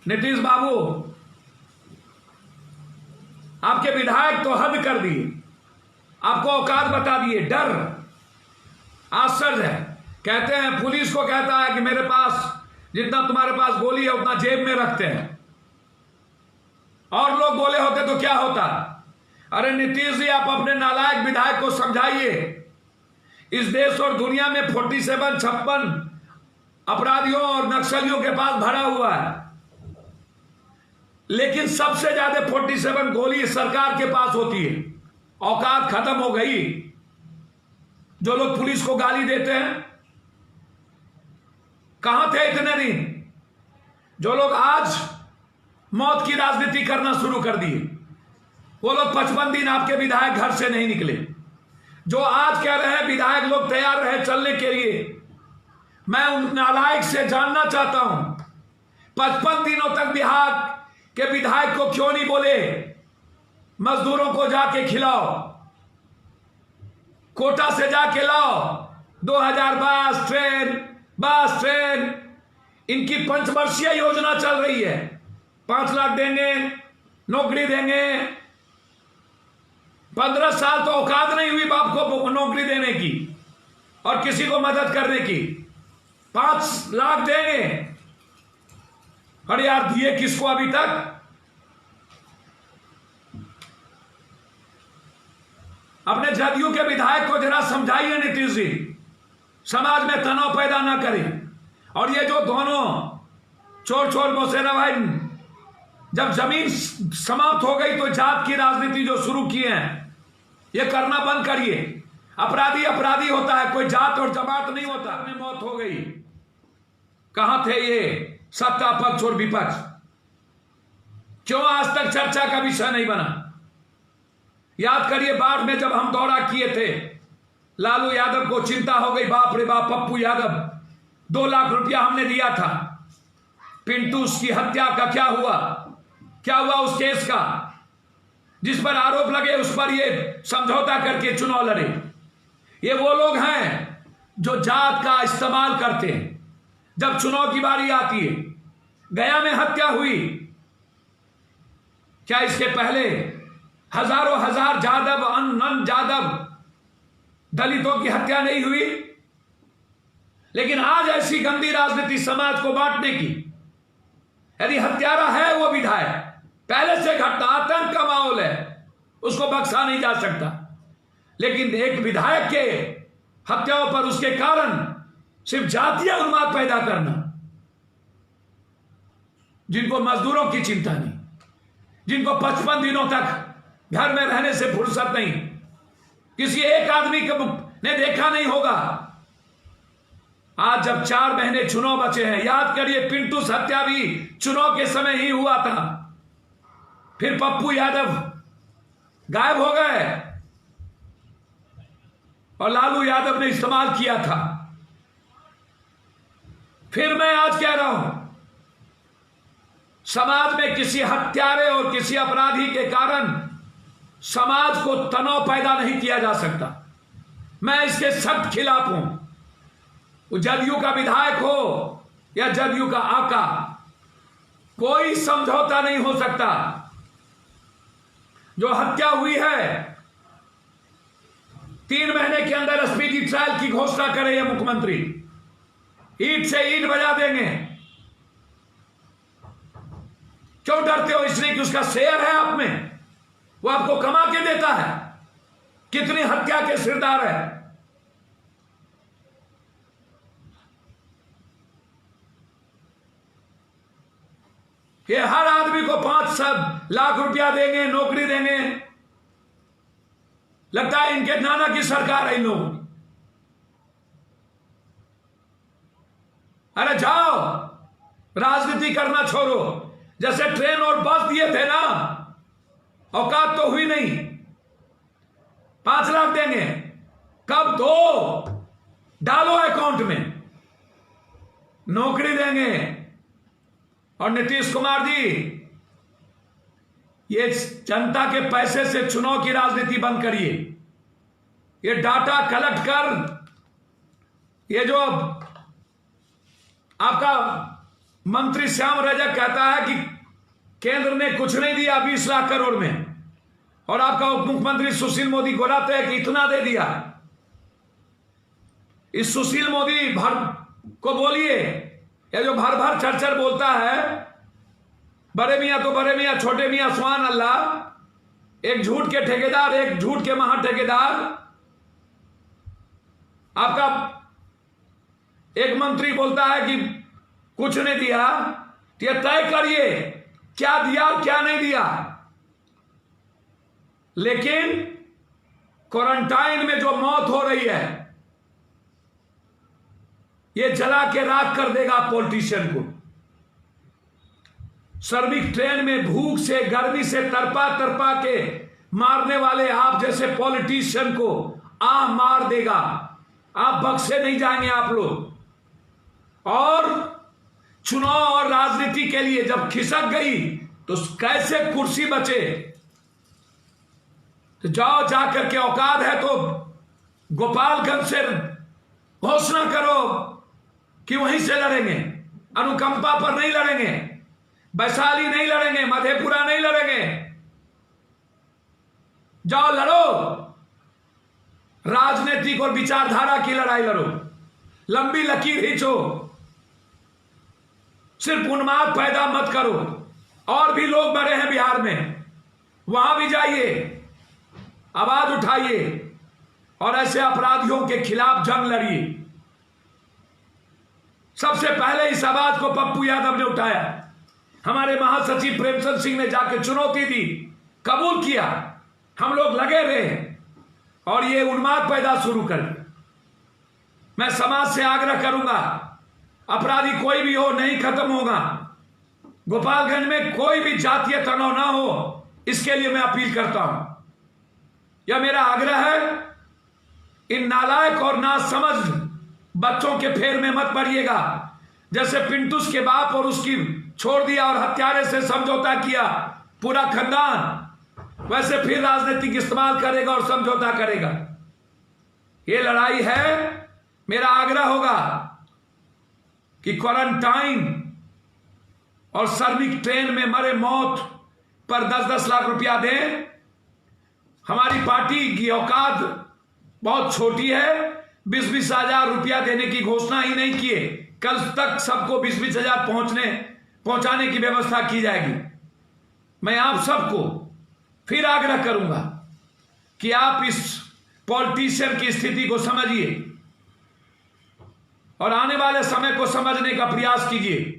नीतीश बाबू, आपके विधायक तो हद कर दिए, आपको औकात बता दिए। डर, आश्चर्य है। कहते हैं, पुलिस को कहता है कि मेरे पास जितना तुम्हारे पास गोली है उतना जेब में रखते हैं, और लोग बोले होते तो क्या होता। अरे नीतीश जी, आप अपने नालायक विधायक को समझाइए। इस देश और दुनिया में 47-56 अपराधियों और नक्सलियों के पास भरा हुआ है, लेकिन सबसे ज्यादा 47 गोली सरकार के पास होती है। औकात खत्म हो गई। जो लोग पुलिस को गाली देते हैं, कहां थे इतने दिन? जो लोग आज मौत की राजनीति करना शुरू कर दिए, वो लोग 55 दिन आपके विधायक घर से नहीं निकले। जो आज कह रहे हैं विधायक लोग तैयार रहे चलने के लिए, मैं उन नालायक से जानना चाहता हूं, 55 दिनों तक बिहार के विधायक को क्यों नहीं बोले मजदूरों को जाके खिलाओ, कोटा से जाके लाओ, 2022 ट्रेन, बस ट्रेन। इनकी पंचवर्षीय योजना चल रही है, 5 लाख देंगे, नौकरी देंगे। 15 साल तो औकात नहीं हुई बाप को नौकरी देने की और किसी को मदद करने की। 5 लाख देंगे। अरे यार, दिए किसको अभी तक? अपने जदयू के विधायक को जरा समझाइए नीतीश जी, समाज में तनाव पैदा ना करें। और ये जो दोनों चोर मौसेरा भाई, जब जमीन समाप्त हो गई तो जात की राजनीति जो शुरू की है, ये करना बंद करिए। अपराधी अपराधी होता है, कोई जात और जमात नहीं होता। में मौत हो गई, कहां थे ये सत्ता पक्ष और विपक्ष? क्यों आज तक चर्चा का विषय नहीं बना? याद करिए, बाढ़ में जब हम दौरा किए थे, लालू यादव को चिंता हो गई, बाप रे बाप, पप्पू यादव 2 लाख रुपया हमने दिया था। पिंटू की हत्या का क्या हुआ? क्या हुआ उस केस का? जिस पर आरोप लगे उस पर ये समझौता करके चुनाव लड़े। ये वो लोग हैं जो जात का इस्तेमाल करते हैं जब चुनाव की बारी आती है। गया में हत्या हुई, क्या इसके पहले हजारों हजार जादव, अनंत जादव, दलितों की हत्या नहीं हुई? लेकिन आज ऐसी गंदी राजनीति समाज को बांटने की। यदि हत्यारा है वो विधायक, पहले से घटना आतंक का माहौल है, उसको बख्शा नहीं जा सकता। लेकिन एक विधायक के हत्याओं पर उसके कारण सिर्फ जातीय उन्माद पैदा करना, जिनको मजदूरों की चिंता नहीं, जिनको 55 दिनों तक घर में रहने से फुर्सत नहीं, किसी एक आदमी को ने देखा नहीं होगा। आज जब 4 महीने चुनाव बचे हैं, याद करिए, पिंटू हत्या भी चुनाव के समय ही हुआ था। फिर पप्पू यादव गायब हो गए और लालू यादव ने इस्तेमाल किया था। फिर मैं आज कह रहा हूं, समाज में किसी हत्यारे और किसी अपराधी के कारण समाज को तनाव पैदा नहीं किया जा सकता। मैं इसके सख्त खिलाफ हूं। वो जदयू का विधायक हो या जदयू का आका, कोई समझौता नहीं हो सकता। जो हत्या हुई है, 3 महीने के अंदर स्पीडी ट्रायल की घोषणा करे ये मुख्यमंत्री, ईंट से ईंट बजा देंगे। क्यों डरते हो? इसलिए कि उसका शेयर है आप में, वो आपको कमा के देता है। कितनी हत्या के सिरदार है। ये हर आदमी को 5 लाख रुपया देंगे, नौकरी देंगे। लगता है इनके नाना की सरकार है इन लोगों की। अरे जाओ, राजनीति करना छोड़ो। जैसे ट्रेन और बस दिए थे ना, औकात तो हुई नहीं। 5 लाख देंगे, कब दो? डालो अकाउंट में, नौकरी देंगे। और नीतीश कुमार जी, ये जनता के पैसे से चुनाव की राजनीति बंद करिए। ये डाटा कलेक्ट कर, ये जो आपका मंत्री श्याम रजक कहता है कि केंद्र ने कुछ नहीं दिया 20 लाख करोड़ में, और आपका उप मुख्यमंत्री सुशील मोदी गोलाते हैं कि इतना दे दिया। इस सुशील मोदी भर को बोलिए, या जो भर भर चरचर बोलता है, बड़े मियां तो बड़े मियां, छोटे मियां सुभान अल्लाह, एक झूठ के ठेकेदार, एक झूठ के महा ठेकेदार। आपका एक मंत्री बोलता है कि कुछ नहीं दिया, तो यह तय करिए क्या दिया और क्या नहीं दिया। लेकिन क्वारंटाइन में जो मौत हो रही है, यह जला के राख कर देगा पॉलिटिशियन को। श्रमिक ट्रेन में भूख से, गर्मी से तरपा तरपा के मारने वाले आप जैसे पॉलिटिशियन को मार देगा। आप बख्शे नहीं जाएंगे आप लोग। और चुनाव और राजनीति के लिए जब खिसक गई तो कैसे कुर्सी बचे, तो जाओ जाकर के औकात है तो गोपालगंज से घोषणा करो कि वहीं से लड़ेंगे। अनुकंपा पर नहीं लड़ेंगे, वैशाली नहीं लड़ेंगे, मधेपुरा नहीं लड़ेंगे। जाओ लड़ो, राजनीतिक और विचारधारा की लड़ाई लड़ो, लंबी लकीर खींचो। सिर्फ उन्माद पैदा मत करो। और भी लोग मरे हैं बिहार में, वहां भी जाइए, आवाज उठाइए और ऐसे अपराधियों के खिलाफ जंग लड़िए। सबसे पहले इस आवाज को पप्पू यादव ने उठाया। हमारे महासचिव प्रेमचंद सिंह ने जाकर चुनौती दी, कबूल किया, हम लोग लगे रहे और ये उन्माद पैदा शुरू कर। मैं समाज से आग्रह करूंगा, अपराधी कोई भी हो नहीं खत्म होगा। गोपालगंज में कोई भी जातीय तनाव ना हो, इसके लिए मैं अपील करता हूं। यह मेरा आग्रह है। इन नालायक और नासमझ बच्चों के फेर में मत पड़िएगा। जैसे पिंटूस के बाप और उसकी छोड़ दिया और हत्यारे से समझौता किया पूरा खानदान, वैसे फिर राजनीतिक इस्तेमाल करेगा और समझौता करेगा। यह लड़ाई है। मेरा आग्रह होगा कि क्वारंटाइन और श्रमिक ट्रेन में मरे मौत पर 10-10 लाख रुपया दें। हमारी पार्टी की औकात बहुत छोटी है, 20-20 हजार रुपया देने की घोषणा ही नहीं किए। कल तक सबको 20-20 हजार पहुंचाने की व्यवस्था की जाएगी। मैं आप सबको फिर आग्रह करूंगा कि आप इस पॉलिटिशियन की स्थिति को समझिए और आने वाले समय को समझने का प्रयास कीजिए।